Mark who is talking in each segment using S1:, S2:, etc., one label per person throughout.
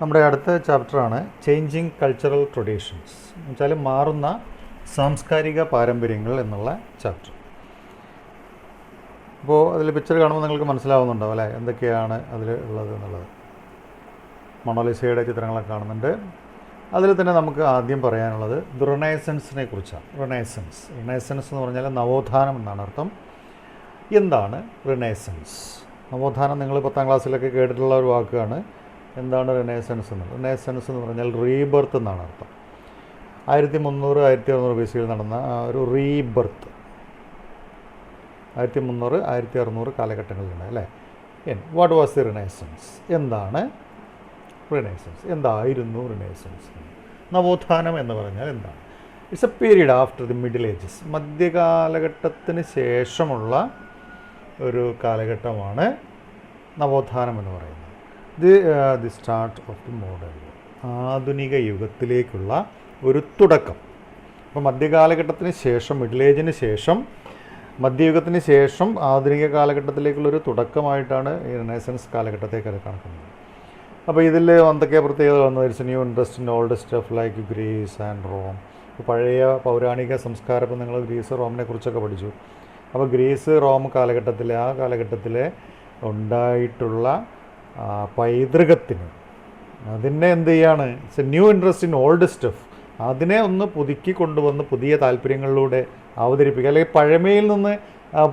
S1: നമ്മുടെ അടുത്ത ചാപ്റ്ററാണ് ചേഞ്ചിങ് കൾച്ചറൽ ട്രഡീഷൻസ് എന്ന് വെച്ചാൽ മാറുന്ന സാംസ്കാരിക പാരമ്പര്യങ്ങൾ എന്നുള്ള ചാപ്റ്റർ. അപ്പോൾ അതിൽ പിക്ചർ കാണുമ്പോൾ നിങ്ങൾക്ക് മനസ്സിലാവുന്നുണ്ടാവും അല്ലേ, എന്തൊക്കെയാണ് അതിൽ ഉള്ളത് എന്നുള്ളത്. മൊണാലിസയുടെ ചിത്രങ്ങളൊക്കെ കാണുന്നുണ്ട്. അതിൽ തന്നെ നമുക്ക് ആദ്യം പറയാനുള്ളത് റിനൈസൻസിനെ കുറിച്ചാണ്. റിനൈസൻസ് എന്ന് പറഞ്ഞാൽ നവോത്ഥാനം എന്നാണ് അർത്ഥം. എന്താണ് റിനൈസൻസ്? നവോത്ഥാനം നിങ്ങൾ 10ാം ക്ലാസ്സിലൊക്കെ കേട്ടിട്ടുള്ള ഒരു വാക്കാണ്. എന്താണ് റിനൈസൻസ് എന്നുള്ളത്? റിനൈസൻസ് എന്ന് പറഞ്ഞാൽ റീബർത്ത് എന്നാണ് അർത്ഥം. 1300 1600 BC നടന്ന ഒരു റീബർത്ത്. 1300 1600 കാലഘട്ടങ്ങളിലുണ്ട് അല്ലേ. What was the renaissance? എന്താണ് റിനൈസൻസ്? എന്തായിരുന്നു റിനൈസൻസ്? നവോത്ഥാനം എന്ന് പറഞ്ഞാൽ എന്താണ്? It's a period after the middle ages. മധ്യകാലഘട്ടത്തിന് ശേഷമുള്ള ഒരു കാലഘട്ടമാണ് നവോത്ഥാനം എന്ന് പറയുന്നത്. The start of the modern, ആധുനിക യുഗത്തിലേക്കുള്ള ഒരു തുടക്കം. അപ്പോൾ മധ്യകാലഘട്ടത്തിന് ശേഷം, മിഡിൽ ഏജിന് ശേഷം, മധ്യയുഗത്തിന് ശേഷം ആധുനിക കാലഘട്ടത്തിലേക്കുള്ളൊരു തുടക്കമായിട്ടാണ് ഈ റിനൈസൻസ് കാലഘട്ടത്തേക്ക് കണക്കുന്നത്. അപ്പോൾ ഇതിൽ എന്തൊക്കെ പ്രത്യേകത വന്നു? It's new interest in old stuff like Greece and Rome. പഴയ പൗരാണിക സംസ്കാരം, ഇപ്പോൾ നിങ്ങൾ ഗ്രീസ് റോമിനെ കുറിച്ചൊക്കെ പഠിച്ചു. അപ്പോൾ ഗ്രീസ് റോം കാലഘട്ടത്തിൽ, ആ കാലഘട്ടത്തിൽ ഉണ്ടായിട്ടുള്ള പൈതൃകത്തിന്, അതിനെ എന്ത് ചെയ്യാണ്? It's A new interest in old stuff. അതിനെ ഒന്ന് പുതുക്കി കൊണ്ടുവന്ന് പുതിയ താല്പര്യങ്ങളിലൂടെ അവതരിപ്പിക്കുക, അല്ലെങ്കിൽ പഴമയിൽ നിന്ന്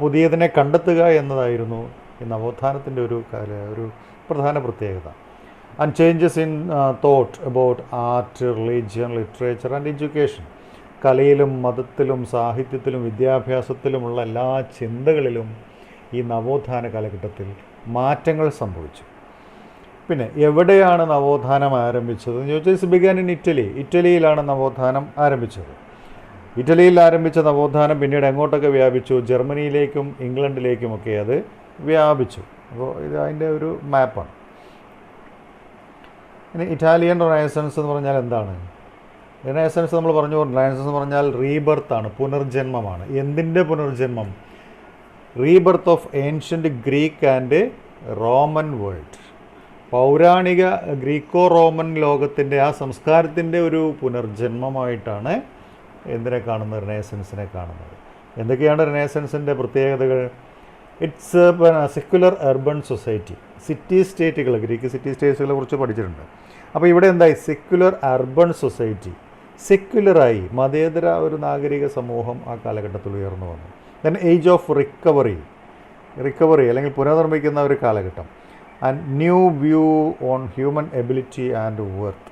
S1: പുതിയതിനെ കണ്ടെത്തുക എന്നതായിരുന്നു ഈ നവോത്ഥാനത്തിൻ്റെ ഒരു പ്രധാന പ്രത്യേകത. And changes in thought about art, religion, literature and education. കലയിലും മതത്തിലും സാഹിത്യത്തിലും വിദ്യാഭ്യാസത്തിലുമുള്ള എല്ലാ ചിന്തകളിലും ഈ നവോത്ഥാന കാലഘട്ടത്തിൽ മാറ്റങ്ങൾ സംഭവിച്ചു. പിന്നെ എവിടെയാണ് നവോത്ഥാനം ആരംഭിച്ചത് എന്ന് ചോദിച്ചാൽ ഇറ്റ്സ് ബിഗാൻ ഇൻ ഇറ്റലി. ഇറ്റലിയിലാണ് നവോത്ഥാനം ആരംഭിച്ചത്. ഇറ്റലിയിൽ ആരംഭിച്ച നവോത്ഥാനം പിന്നീട് എങ്ങോട്ടൊക്കെ വ്യാപിച്ചു? ജർമ്മനിയിലേക്കും ഇംഗ്ലണ്ടിലേക്കുമൊക്കെ അത് വ്യാപിച്ചു. അപ്പോൾ ഇത് അതിൻ്റെ ഒരു മാപ്പാണ്. ഇനി ഇറ്റാലിയൻ റിനൈസൻസ് എന്ന് പറഞ്ഞാൽ എന്താണ്? റിനൈസൻസ് നമ്മൾ പറഞ്ഞു, റിനൈസൻസ് എന്ന് പറഞ്ഞാൽ റീബർത്താണ്, പുനർജന്മമാണ്. എന്തിൻ്റെ പുനർജന്മം? Rebirth of ancient Greek and Roman world. പൗരാണിക ഗ്രീക്കോ റോമൻ ലോകത്തിൻ്റെ, ആ സംസ്കാരത്തിൻ്റെ ഒരു പുനർജന്മമായിട്ടാണ് എന്തിനെ കാണുന്നത്? റിനൈസൻസിനെ കാണുന്നത്. എന്തൊക്കെയാണ് റിനൈസൻസിൻ്റെ പ്രത്യേകതകൾ? It's secular urban society. City സ്റ്റേറ്റുകൾ, ഗ്രീക്ക് സിറ്റി സ്റ്റേറ്റുകളെ കുറിച്ച് പഠിച്ചിട്ടുണ്ട്. അപ്പോൾ ഇവിടെ എന്തായി? Secular urban society. സെക്യുലറായി മതേതര ഒരു നാഗരിക സമൂഹം ആ കാലഘട്ടത്തിൽ ഉയർന്നു വന്നു. ദെൻ ഏജ് ഓഫ് റിക്കവറി അല്ലെങ്കിൽ പുനർനിർമ്മിക്കുന്ന ഒരു കാലഘട്ടം. And new view on human ability and worth.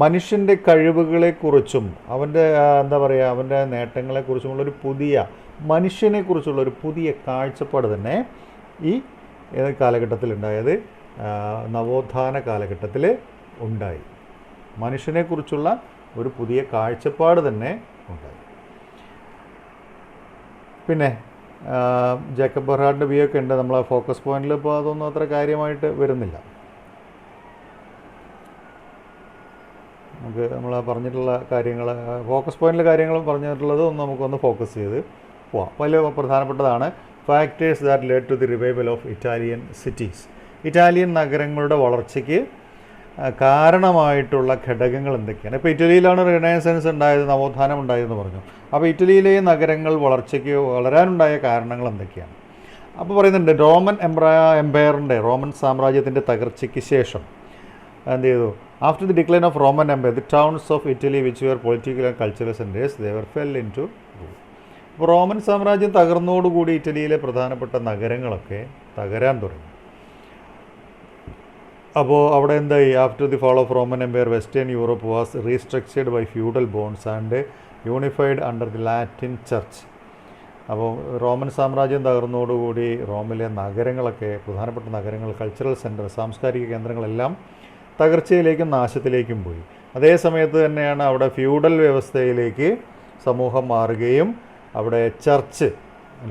S1: മനുഷ്യൻ്റെ കഴിവുകളെക്കുറിച്ചും അവൻ്റെ അവൻ്റെ നേട്ടങ്ങളെക്കുറിച്ചുമുള്ളൊരു പുതിയ, മനുഷ്യനെക്കുറിച്ചുള്ളൊരു പുതിയ കാഴ്ചപ്പാട് തന്നെ ഈ കാലഘട്ടത്തിൽ ഉണ്ടായത്, നവോത്ഥാന കാലഘട്ടത്തിൽ ഉണ്ടായി. മനുഷ്യനെക്കുറിച്ചുള്ള ഒരു പുതിയ കാഴ്ചപ്പാട് തന്നെ ഉണ്ടായി. പിന്നെ ജേക്കബ് ബെർഹാർഡിൻ്റെ വ്യൂ ഒക്കെ ഉണ്ട് നമ്മളെ ഫോക്കസ് പോയിന്റിൽ. ഇപ്പോൾ അതൊന്നും അത്ര കാര്യമായിട്ട് വരുന്നില്ല. നമുക്ക് നമ്മൾ പറഞ്ഞിട്ടുള്ള കാര്യങ്ങൾ, ഫോക്കസ് പോയിന്റിലെ കാര്യങ്ങൾ പറഞ്ഞിട്ടുള്ളത് ഒന്ന് നമുക്കൊന്ന് ഫോക്കസ് ചെയ്ത് പോവാം. വലിയ പ്രധാനപ്പെട്ടതാണ് factors that led to the revival of Italian cities. Italian നഗരങ്ങളുടെ വളർച്ചയ്ക്ക് കാരണമായിട്ടുള്ള ഘടകങ്ങൾ എന്തൊക്കെയാണ്? ഇപ്പോൾ ഇറ്റലിയിലാണ് റിനൈസൻസ് ഉണ്ടായത്, നവോത്ഥാനം ഉണ്ടായതെന്ന് പറഞ്ഞു. അപ്പോൾ ഇറ്റലിയിലെ നഗരങ്ങൾ വളർച്ചയ്ക്ക് വളരാനുണ്ടായ കാരണങ്ങൾ എന്തൊക്കെയാണ്? അപ്പോൾ പറയുന്നുണ്ട്, റോമൻ എംപയറിൻ്റെ, റോമൻ സാമ്രാജ്യത്തിൻ്റെ തകർച്ചയ്ക്ക് ശേഷം എന്ത് ചെയ്തു? After the decline of Roman empire, the towns of Italy which were political and cultural centres they were fell into rule. അപ്പോൾ റോമൻ സാമ്രാജ്യം തകർന്നോടുകൂടി ഇറ്റലിയിലെ പ്രധാനപ്പെട്ട നഗരങ്ങളൊക്കെ തകരാൻ തുടങ്ങി. അപ്പോൾ അവിടെ എന്തായി? After the fall of Roman empire, western Europe was restructured by feudal bonds and unified under the Latin church. അപ്പോൾ റോമൻ സാമ്രാജ്യം തകർന്നോടുകൂടി റോമിലെ നഗരങ്ങളൊക്കെ, പ്രധാനപ്പെട്ട നഗരങ്ങൾ, കൾച്ചറൽ സെൻറ്റർ, സാംസ്കാരിക കേന്ദ്രങ്ങളെല്ലാം തകർച്ചയിലേക്കും നാശത്തിലേക്കും പോയി. അതേ സമയത്ത് തന്നെയാണ് അവിടെ ഫ്യൂഡൽ വ്യവസ്ഥയിലേക്ക് സമൂഹം മാറുകയും അവിടെ ചർച്ച്,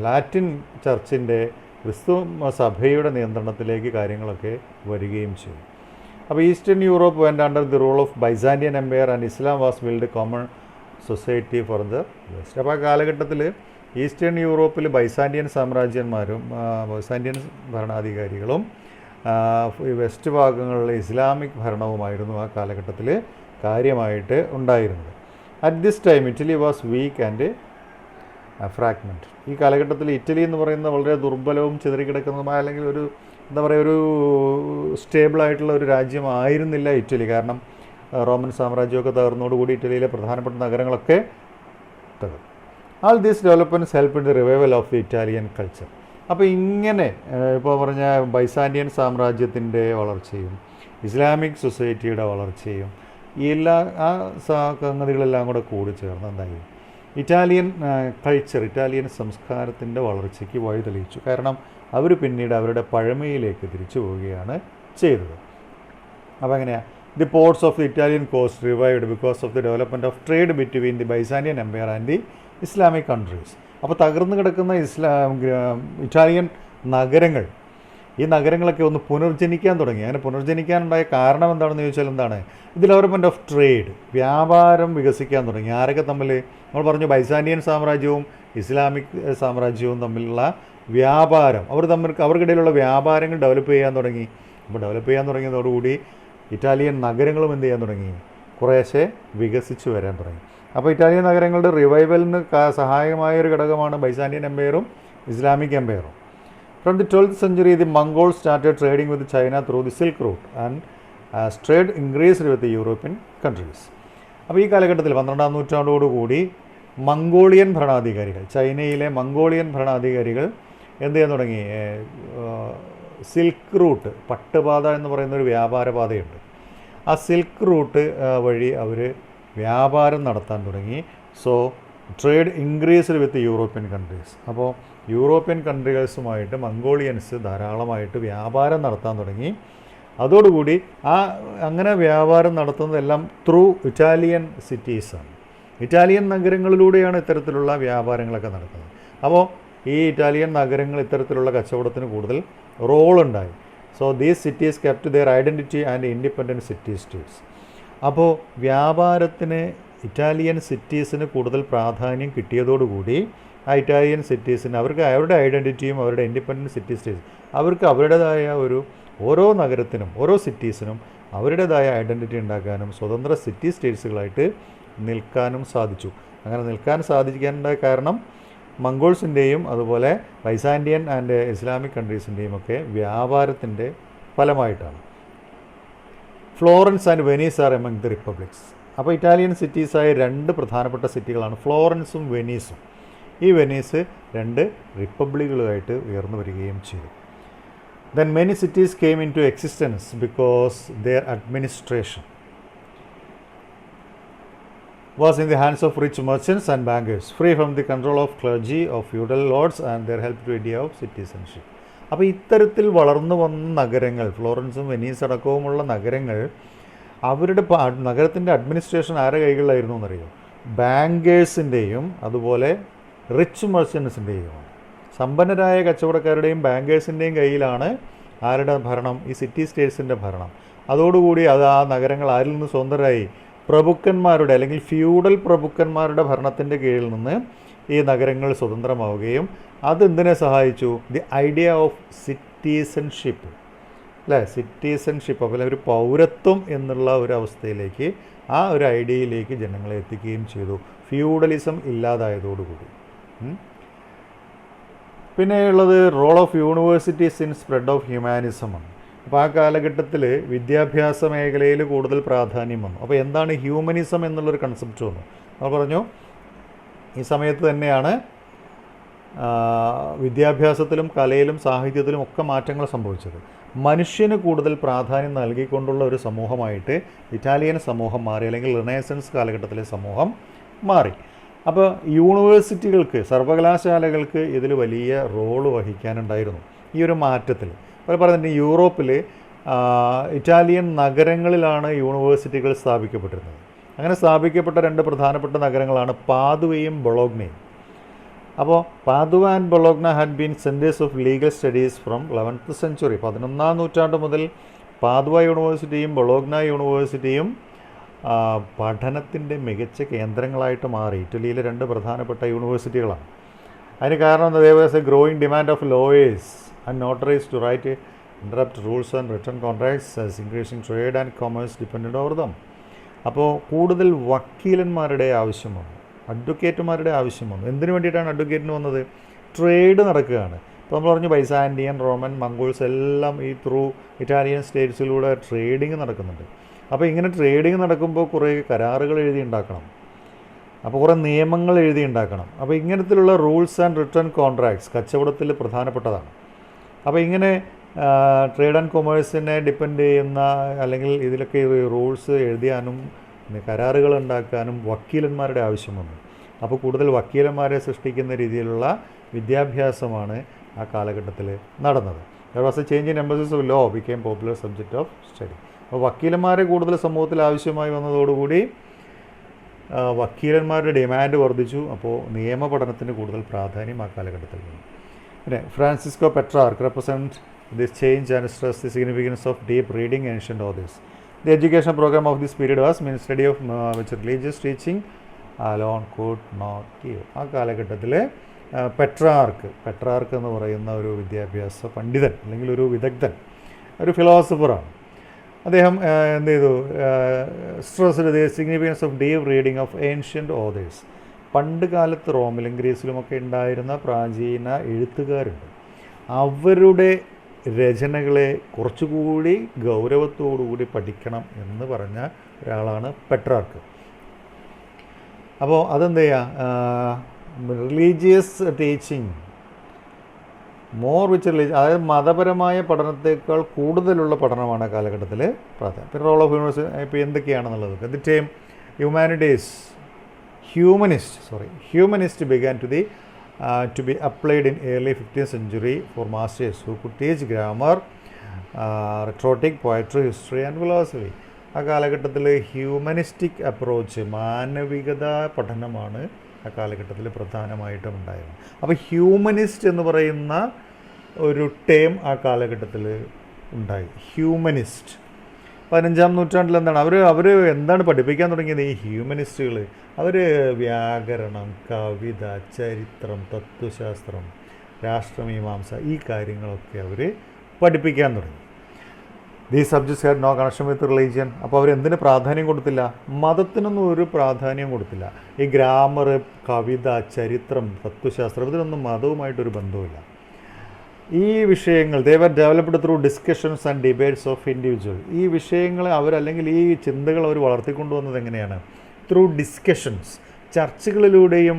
S1: ലാറ്റിൻ ചർച്ചിൻ്റെ, ക്രിസ്തു സഭയുടെ നിയന്ത്രണത്തിലേക്ക് കാര്യങ്ങളൊക്കെ വരികയും ചെയ്തു. അപ്പോൾ eastern Europe went under the rule of Byzantine empire and Islam was build common society for the west. അപ്പോൾ ആ കാലഘട്ടത്തിൽ ഈസ്റ്റേൺ യൂറോപ്പിൽ ബൈസാൻഡിയൻ സാമ്രാജ്യന്മാരും ബൈസാൻഡിയൻ ഭരണാധികാരികളും ഈ വെസ്റ്റ് ഭാഗങ്ങളിലെ ഇസ്ലാമിക് ഭരണവുമായിരുന്നു ആ കാലഘട്ടത്തിൽ കാര്യമായിട്ട് ഉണ്ടായിരുന്നത്. At this time Italy was weak and fragment. ഈ കാലഘട്ടത്തിൽ ഇറ്റലി എന്ന് പറയുന്നത് വളരെ ദുർബലവും ചിതറിക്കിടക്കുന്നതുമായ അല്ലെങ്കിൽ ഒരു എന്താ പറയുക ഒരു സ്റ്റേബിളായിട്ടുള്ള ഒരു രാജ്യമായിരുന്നില്ല ഇറ്റലി. കാരണം റോമൻ സാമ്രാജ്യമൊക്കെ തകർന്നതോടുകൂടി ഇറ്റലിയിലെ പ്രധാനപ്പെട്ട നഗരങ്ങളൊക്കെ തകർന്നു. All these developments help in the revival of the Italian culture. അപ്പോൾ ഇങ്ങനെ ഇപ്പോൾ പറഞ്ഞ ബൈസാൻഡിയൻ സാമ്രാജ്യത്തിൻ്റെ വളർച്ചയും ഇസ്ലാമിക് സൊസൈറ്റിയുടെ വളർച്ചയും ഈ എല്ലാ ആ സംഗതികളെല്ലാം കൂടെ കൂടി ചേർന്ന് എന്തായി ഇറ്റാലിയൻ കൾച്ചർ, ഇറ്റാലിയൻ സംസ്കാരത്തിൻ്റെ വളർച്ചയ്ക്ക് വഴി തെളിയിച്ചു. കാരണം അവർ പിന്നീട് അവരുടെ പഴമയിലേക്ക് തിരിച്ചു പോവുകയാണ് ചെയ്തത്. അപ്പോൾ എങ്ങനെയാണ് the ports of the Italian coast revived because of the development of trade between the Byzantine empire and the Islamic countries. അപ്പോൾ തകർന്നു കിടക്കുന്ന ഇറ്റാലിയൻ നഗരങ്ങൾ, ഈ നഗരങ്ങളൊക്കെ ഒന്ന് പുനർജനിക്കാൻ തുടങ്ങി. അങ്ങനെ പുനർജനിക്കാനുണ്ടായ കാരണം എന്താണെന്ന് ചോദിച്ചാൽ എന്താണ്? ഇത് ഡെവലപ്മെൻറ്റ് ഓഫ് ട്രേഡ്, വ്യാപാരം വികസിക്കാൻ തുടങ്ങി. ആരൊക്കെ തമ്മിൽ? നമ്മൾ പറഞ്ഞു ബൈസാൻഡിയൻ സാമ്രാജ്യവും ഇസ്ലാമിക് സാമ്രാജ്യവും തമ്മിലുള്ള വ്യാപാരം, അവർക്കിടയിലുള്ള വ്യാപാരങ്ങൾ ഡെവലപ്പ് ചെയ്യാൻ തുടങ്ങി. അപ്പോൾ ഡെവലപ്പ് ചെയ്യാൻ തുടങ്ങിയതോടുകൂടി ഇറ്റാലിയൻ നഗരങ്ങളും എന്ത് ചെയ്യാൻ തുടങ്ങി? കുറേശ്ശെ വികസിച്ച് വരാൻ തുടങ്ങി. അപ്പോൾ ഇറ്റാലിയൻ നഗരങ്ങളുടെ റിവൈവലിന് സഹായകമായൊരു ഘടകമാണ് ബൈസാൻഡിയൻ എംപയറും Islamic എംപയറും. From the 12th century, the Mongols started trading with China through the Silk Route and as trade increased with the European countries. അപ്പോൾ ഈ കാലഘട്ടത്തിൽ 12ാം നൂറ്റാണ്ടോടുകൂടി മംഗോളിയൻ ഭരണാധികാരികൾ, ചൈനയിലെ മംഗോളിയൻ ഭരണാധികാരികൾ എന്ത് ചെയ്യാൻ തുടങ്ങി? സിൽക്ക് റൂട്ട്, പട്ടുപാത എന്ന് പറയുന്ന ഒരു വ്യാപാര പാതയുണ്ട്. ആ സിൽക്ക് റൂട്ട് വഴി അവർ വ്യാപാരം നടത്താൻ തുടങ്ങി. സോ ട്രേഡ് ഇൻക്രീസ്ഡ് വിത്ത് യൂറോപ്യൻ കൺട്രീസ്. അപ്പോൾ യൂറോപ്യൻ കൺട്രീസുമായിട്ട് മംഗോളിയൻസ് ധാരാളമായിട്ട് വ്യാപാരം നടത്താൻ തുടങ്ങി. അതോടുകൂടി അങ്ങനെ വ്യാപാരം നടത്തുന്നതെല്ലാം ത്രൂ ഇറ്റാലിയൻ സിറ്റീസാണ്. ഇറ്റാലിയൻ നഗരങ്ങളിലൂടെയാണ് ഇത്തരത്തിലുള്ള വ്യാപാരങ്ങളൊക്കെ നടക്കുന്നത്. അപ്പോൾ ഈ ഇറ്റാലിയൻ നഗരങ്ങൾ ഇത്തരത്തിലുള്ള കച്ചവടത്തിന് കൂടുതൽ റോളുണ്ടായി. So these cities kept their identity and independent city states. അപ്പോൾ വ്യാപാരത്തിന് ഇറ്റാലിയൻ സിറ്റീസിന് കൂടുതൽ പ്രാധാന്യം കിട്ടിയതോടുകൂടി ആ ഇറ്റാലിയൻ സിറ്റീസിന് അവർക്ക് അവരുടെ ഐഡൻറ്റിറ്റിയും അവരുടെ ഇൻഡിപെൻഡൻറ്റ് സിറ്റി സ്റ്റേറ്റ്സ് അവർക്ക് അവരുടേതായ ഓരോ നഗരത്തിനും ഓരോ സിറ്റീസിനും അവരുടേതായ ഐഡൻറ്റിറ്റി ഉണ്ടാക്കാനും സ്വതന്ത്ര സിറ്റി സ്റ്റേറ്റ്സുകളായിട്ട് നിൽക്കാനും സാധിച്ചു. അങ്ങനെ നിൽക്കാൻ സാധിക്കാനുണ്ടായ കാരണം മംഗോൾസിൻ്റെയും അതുപോലെ ബൈസാൻഡിയൻ ആൻഡ് ഇസ്ലാമിക് കൺട്രീസിൻ്റെയും ഒക്കെ വ്യാപാരത്തിൻ്റെ ഫലമായിട്ടാണ്. Florence and Venice are among the republics. അപ്പോൾ ഇറ്റാലിയൻ സിറ്റീസായ രണ്ട് പ്രധാനപ്പെട്ട സിറ്റികളാണ് ഫ്ലോറൻസും വെനീസും. ഈ വെനീസ് രണ്ട് റിപ്പബ്ലിക്കുകളായിട്ട് ഉയർന്നു വരികയും ചെയ്തു. Then many cities came into existence because their administration was in the hands of rich merchants and bankers, free from the control of clergy, of feudal lords and their help to idea of citizenship. അപ്പോൾ ഇത്തരത്തിൽ വളർന്നു വന്ന നഗരങ്ങൾ, ഫ്ലോറൻസും Venice അടക്കവുമുള്ള നഗരങ്ങൾ, അവരുടെ നഗരത്തിൻ്റെ administration ആരുടെ കൈകളിലായിരുന്നു എന്നറിയോ? ബാങ്കേഴ്സിൻ്റെയും അതുപോലെ റിച്ച് മെർച്ചൻസിൻ്റെയുമാണ്. സമ്പന്നരായ കച്ചവടക്കാരുടെയും ബാങ്കേഴ്സിൻ്റെയും കയ്യിലാണ് ആരുടെ ഭരണം? ഈ സിറ്റി സ്റ്റേറ്റ്സിൻ്റെ ഭരണം. അതോടുകൂടി ആ നഗരങ്ങൾ ആരിൽ നിന്ന് സ്വതന്ത്രരായി? പ്രഭുക്കന്മാരുടെ അല്ലെങ്കിൽ ഫ്യൂഡൽ പ്രഭുക്കന്മാരുടെ ഭരണത്തിൻ്റെ കീഴിൽ നിന്ന് ഈ നഗരങ്ങൾ സ്വതന്ത്രമാവുകയും അതെന്തിനെ സഹായിച്ചു? ദി ഐഡിയ ഓഫ് സിറ്റിസൺഷിപ്പ്, അല്ലേ? സിറ്റിസൺഷിപ്പ്, അപ്പോൾ ഒരു പൗരത്വം എന്നുള്ള ഒരു അവസ്ഥയിലേക്ക്, ആ ഒരു ഐഡിയയിലേക്ക് ജനങ്ങളെ എത്തിക്കുകയും ചെയ്തു, ഫ്യൂഡലിസം ഇല്ലാതായതോടുകൂടി. പിന്നെയുള്ളത് role of universities in spread of ഹ്യൂമാനിസമാണ്. അപ്പോൾ ആ കാലഘട്ടത്തിൽ വിദ്യാഭ്യാസ മേഖലയിൽ കൂടുതൽ പ്രാധാന്യം വന്നു. അപ്പോൾ എന്താണ് ഹ്യൂമനിസം എന്നുള്ളൊരു കൺസെപ്റ്റ് വന്നു. നമ്മൾ പറഞ്ഞു ഈ സമയത്ത് തന്നെയാണ് വിദ്യാഭ്യാസത്തിലും കലയിലും സാഹിത്യത്തിലും ഒക്കെ മാറ്റങ്ങൾ സംഭവിച്ചത്. മനുഷ്യന് കൂടുതൽ പ്രാധാന്യം നൽകിക്കൊണ്ടുള്ള ഒരു സമൂഹമായിട്ട് ഇറ്റാലിയൻ സമൂഹം മാറി, അല്ലെങ്കിൽ റിനൈസൻസ് കാലഘട്ടത്തിലെ സമൂഹം മാറി. അപ്പോൾ യൂണിവേഴ്സിറ്റികൾക്ക്, സർവകലാശാലകൾക്ക് ഇതിൽ വലിയ റോള് വഹിക്കാനുണ്ടായിരുന്നു ഈ ഒരു മാറ്റത്തിൽ. അപ്പോൾ പറയുന്നുണ്ട് യൂറോപ്പിൽ ഇറ്റാലിയൻ നഗരങ്ങളിലാണ് യൂണിവേഴ്സിറ്റികൾ സ്ഥാപിക്കപ്പെട്ടിരുന്നത്. അങ്ങനെ സ്ഥാപിക്കപ്പെട്ട രണ്ട് പ്രധാനപ്പെട്ട നഗരങ്ങളാണ് പാദുവയും ബൊളോഗ്നയും. അപ്പോൾ പാദുവ and Bologna had been centres of legal studies from 11th century. 11ാം നൂറ്റാണ്ട് മുതൽ പാദുവ യൂണിവേഴ്സിറ്റിയും ബൊളോഗ്ന യൂണിവേഴ്സിറ്റിയും പഠനത്തിൻ്റെ മികച്ച കേന്ദ്രങ്ങളായിട്ട് മാറി. ഇറ്റലിയിലെ രണ്ട് പ്രധാനപ്പെട്ട യൂണിവേഴ്സിറ്റികളാണ്. അതിന് കാരണം there was a growing demand of lawyers and notaries to write interrupt rules and written contracts as increasing trade and commerce depended over them. അപ്പോൾ കൂടുതൽ വക്കീലന്മാരുടെ ആവശ്യം വന്നു, അഡ്വക്കേറ്റുമാരുടെ ആവശ്യം വന്നു. എന്തിനു വേണ്ടിയിട്ടാണ് അഡ്വക്കേറ്റിന് വന്നത്? ട്രേഡ് നടക്കുകയാണ്. ഇപ്പോൾ നമ്മൾ പറഞ്ഞു ബൈസാൻഡിയൻ, റോമൻ, മംഗോൾസ് എല്ലാം ഈ ത്രൂ ഇറ്റാലിയൻ സ്റ്റേറ്റ്സിലൂടെ ട്രേഡിങ് നടക്കുന്നുണ്ട്. അപ്പോൾ ഇങ്ങനെ ട്രേഡിങ് നടക്കുമ്പോൾ കുറേ കരാറുകൾ എഴുതി ഉണ്ടാക്കണം, അപ്പോൾ കുറേ നിയമങ്ങൾ എഴുതി ഉണ്ടാക്കണം. അപ്പോൾ ഇങ്ങനത്തിലുള്ള റൂൾസ് ആൻഡ് റിട്ടേൺ കോൺട്രാക്ട്സ് കച്ചവടത്തിൽ പ്രധാനപ്പെട്ടതാണ്. അപ്പോൾ ഇങ്ങനെ ട്രേഡ് ആൻഡ് കൊമേഴ്സിനെ ഡിപ്പെൻഡ് ചെയ്യുന്ന അല്ലെങ്കിൽ ഇതിലൊക്കെ റൂൾസ് എഴുതിയാനും കരാറുകൾ ഉണ്ടാക്കാനും വക്കീലന്മാരുടെ ആവശ്യം വന്നു. അപ്പോൾ കൂടുതൽ വക്കീലന്മാരെ സൃഷ്ടിക്കുന്ന രീതിയിലുള്ള വിദ്യാഭ്യാസമാണ് ആ കാലഘട്ടത്തിൽ നടന്നത്. There was a change in emphasis of law became popular subject of study. അപ്പോൾ വക്കീലന്മാരെ കൂടുതൽ സമൂഹത്തിൽ ആവശ്യമായി വന്നതോടുകൂടി വക്കീലന്മാരുടെ ഡിമാൻഡ് വർദ്ധിച്ചു. അപ്പോൾ നിയമ പഠനത്തിന് കൂടുതൽ പ്രാധാന്യം ആ കാലഘട്ടത്തിൽ വന്നു. പിന്നെ Francisco Petrarch represent this change and stress the significance of deep reading ancient authors. The education program of this period was mean study of which religious teaching alone could not give. ആ കാലഘട്ടത്തിൽ Petrarch എന്ന് പറയുന്ന ഒരു വിദ്യാഭ്യാസ പണ്ഡിതൻ അല്ലെങ്കിൽ ഒരു വിദഗ്ധൻ, ഒരു ഫിലോസഫറാണ്. അദ്ദേഹം എന്ത് ചെയ്തു? Stressed the significance of deep reading of ancient authors. പണ്ട് കാലത്ത് റോമിലും ഗ്രീസിലുമൊക്കെ ഉണ്ടായിരുന്ന പ്രാചീന എഴുത്തുകാരുണ്ട്, അവരുടെ രചനകളെ കുറച്ചുകൂടി ഗൗരവത്തോടുകൂടി പഠിക്കണം എന്ന് പറഞ്ഞ ഒരാളാണ് പെട്രാർക്ക്. അപ്പോൾ അതെന്ത് ചെയ്യുക? Religious teaching more which religious, അതായത് മതപരമായ പഠനത്തേക്കാൾ കൂടുതലുള്ള പഠനമാണ് കാലഘട്ടത്തിൽ പ്രാധാന്യം. പിന്നെ റോൾ ഓഫ് ഇപ്പോൾ എന്തൊക്കെയാണെന്നുള്ളത് the time humanist began to be applied in early 15th century for masters who could teach grammar, rhetoric, poetry, history and philosophy. ആ കാലഘട്ടത്തിൽ ഹ്യൂമനിസ്റ്റിക് അപ്രോച്ച്, മാനവികത പഠനമാണ് ആ കാലഘട്ടത്തിൽ പ്രധാനമായിട്ടും ഉണ്ടായിരുന്നു. അപ്പോൾ ഹ്യൂമനിസ്റ്റ് എന്ന് പറയുന്ന ഒരു ടേം ആ കാലഘട്ടത്തിൽ ഉണ്ടായി. ഹ്യൂമനിസ്റ്റ് 15-ാം നൂറ്റാണ്ടിൽ എന്താണ് അവർ എന്താണ് പഠിപ്പിക്കാൻ തുടങ്ങിയത്? ഈ ഹ്യൂമനിസ്റ്റുകൾ അവർ വ്യാകരണം, കവിത, ചരിത്രം, തത്വശാസ്ത്രം, രാഷ്ട്രമീമാംസ, ഈ കാര്യങ്ങളൊക്കെ അവർ പഠിപ്പിക്കാൻ തുടങ്ങി. These subjects had no connection with religion. അപ്പോൾ അവരെന്തിന് പ്രാധാന്യം കൊടുത്തില്ല? മതത്തിനൊന്നും ഒരു പ്രാധാന്യം കൊടുത്തില്ല. ഈ ഗ്രാമർ, കവിത, ചരിത്രം, തത്വശാസ്ത്രം, ഇതിനൊന്നും മതവുമായിട്ടൊരു ബന്ധവുമില്ല. ഈ വിഷയങ്ങൾ they were developed through discussions and debates of individual. ഈ വിഷയങ്ങളെ അല്ലെങ്കിൽ ഈ ചിന്തകൾ അവർ വളർത്തിക്കൊണ്ടുവന്നത് എങ്ങനെയാണ്? ത്രൂ ഡിസ്കഷൻസ്, ചർച്ചകളിലൂടെയും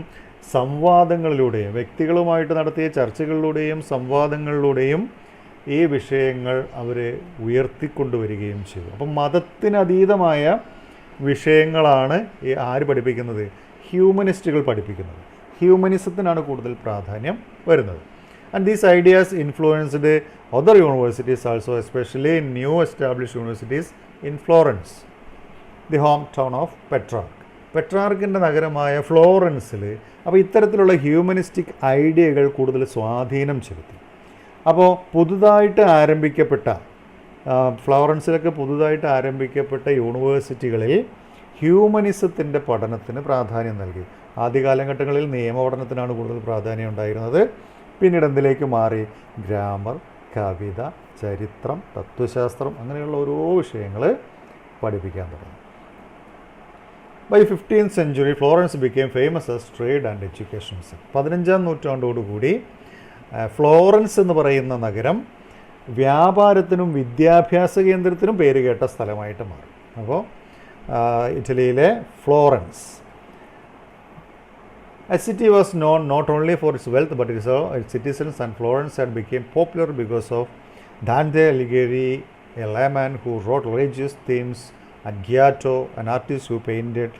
S1: സംവാദങ്ങളിലൂടെയും, വ്യക്തികളുമായിട്ട് നടത്തിയ ചർച്ചകളിലൂടെയും സംവാദങ്ങളിലൂടെയും ഈ വിഷയങ്ങൾ അവർ ഉയർത്തിക്കൊണ്ടുവരികയും ചെയ്തു. അപ്പം മതത്തിനതീതമായ വിഷയങ്ങളാണ് ആര് പഠിപ്പിക്കുന്നത്? ഹ്യൂമനിസ്റ്റുകൾ പഠിപ്പിക്കുന്നത്. ഹ്യൂമനിസത്തിനാണ് കൂടുതൽ പ്രാധാന്യം വരുന്നത്. And these ideas influenced other universities also, especially new established universities in Florence, the hometown of Petrarch. പെട്രാർക്കിൻ്റെ നഗരമായ ഫ്ലോറൻസിൽ അപ്പോൾ ഇത്തരത്തിലുള്ള ഹ്യൂമനിസ്റ്റിക് ഐഡിയകൾ കൂടുതൽ സ്വാധീനം ചെലുത്തി. അപ്പോൾ പുതുതായിട്ട് ആരംഭിക്കപ്പെട്ട ഫ്ലോറൻസിലൊക്കെ പുതുതായിട്ട് ആരംഭിക്കപ്പെട്ട യൂണിവേഴ്സിറ്റികളിൽ ഹ്യൂമനിസത്തിൻ്റെ പഠനത്തിന് പ്രാധാന്യം നൽകി. ആദ്യകാലഘട്ടങ്ങളിൽ നിയമപഠനത്തിനാണ് കൂടുതൽ പ്രാധാന്യം ഉണ്ടായിരുന്നത്. പിന്നീട് എന്തിലേക്ക് മാറി? ഗ്രാമർ, കവിത, ചരിത്രം, തത്വശാസ്ത്രം, അങ്ങനെയുള്ള ഓരോ വിഷയങ്ങൾ പഠിപ്പിക്കാൻ തുടങ്ങി. By 15th century Florence became famous as trade and education centre. 15-ാം നൂറ്റാണ്ടോടുകൂടി ഫ്ലോറൻസ് എന്ന് പറയുന്ന നഗരം വ്യാപാരത്തിനും വിദ്യാഭ്യാസ കേന്ദ്രത്തിനും പേരുകേട്ട സ്ഥലമായിട്ട് മാറി. അപ്പോൾ ഇറ്റലിയിലെ Florence A city was known not only for its wealth but its citizens, and Florence had become popular because of Dante Alighieri, a layman who wrote religious themes, and Giotto, an artist who painted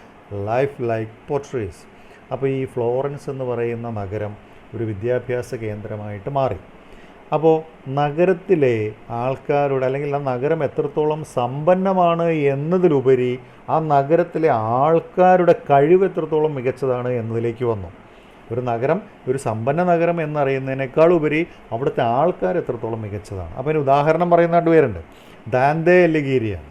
S1: life-like portraits. അപ്പോൾ ഈ Florence എന്ന് പറയുന്ന നഗരം ഒരു വിദ്യാഭ്യാസ കേന്ദ്രമായിട്ട് മാറി. അപ്പോൾ നഗരത്തിലെ ആൾക്കാരുടെ അല്ലെങ്കിൽ ആ നഗരം എത്രത്തോളം സമ്പന്നമാണ് എന്നതിലുപരി ആ നഗരത്തിലെ ആൾക്കാരുടെ കഴിവ് എത്രത്തോളം മികച്ചതാണ് എന്നതിലേക്ക് വന്നു. ഒരു നഗരം ഒരു സമ്പന്ന നഗരം എന്നറിയുന്നതിനേക്കാൾ ഉപരി അവിടുത്തെ ആൾക്കാർ എത്രത്തോളം മികച്ചതാണ്. അപ്പോൾ അതിന് ഉദാഹരണം പറയുന്നതായിട്ട് പേരുണ്ട്. ദാന്തെ അലിഗീരിയാണ്.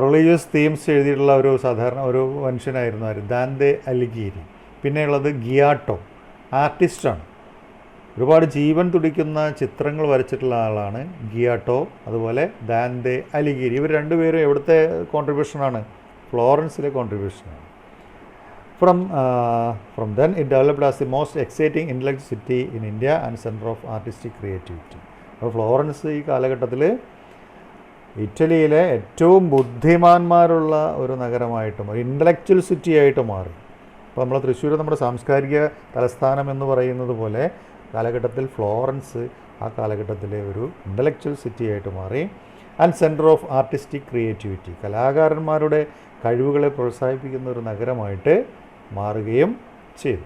S1: റിലീജിയസ് തീംസ് എഴുതിയിട്ടുള്ള ഒരു സാധാരണ ഒരു മനുഷ്യനായിരുന്നു ആര്? ദാന്തെ അലിഗീരി. പിന്നെയുള്ളത് ഗിയാട്ടോ, ആർട്ടിസ്റ്റാണ്. ഒരുപാട് ജീവൻ തുടിക്കുന്ന ചിത്രങ്ങൾ വരച്ചിട്ടുള്ള ആളാണ് ഗിയാട്ടോ. അതുപോലെ ദാന്തെ അലിഗിരി, ഇവർ രണ്ടുപേരും എവിടുത്തെ കോൺട്രിബ്യൂഷനാണ്? ഫ്ലോറൻസിലെ കോൺട്രിബ്യൂഷനാണ്. From then it developed as the most exciting intellectual city in India and center of artistic creativity. അപ്പോൾ ഫ്ലോറൻസ് ഈ കാലഘട്ടത്തിൽ ഇറ്റലിയിലെ ഏറ്റവും ബുദ്ധിമാന്മാരുള്ള ഒരു നഗരമായിട്ടും ഒരു ഇൻ്റലക്ച്വൽ സിറ്റി ആയിട്ട് മാറി. അപ്പോൾ നമ്മൾ തൃശ്ശൂർ നമ്മുടെ സാംസ്കാരിക തലസ്ഥാനം എന്ന് പറയുന്നത് പോലെ കാലഘട്ടത്തിൽ ഫ്ലോറൻസ് ആ കാലഘട്ടത്തിലെ ഒരു ഇൻ്റലക്ച്വൽ സിറ്റി ആയിട്ട് മാറി. And centre of artistic creativity, കലാകാരന്മാരുടെ കഴിവുകളെ പ്രോത്സാഹിപ്പിക്കുന്ന ഒരു നഗരമായിട്ട് മാറുകയും ചെയ്തു.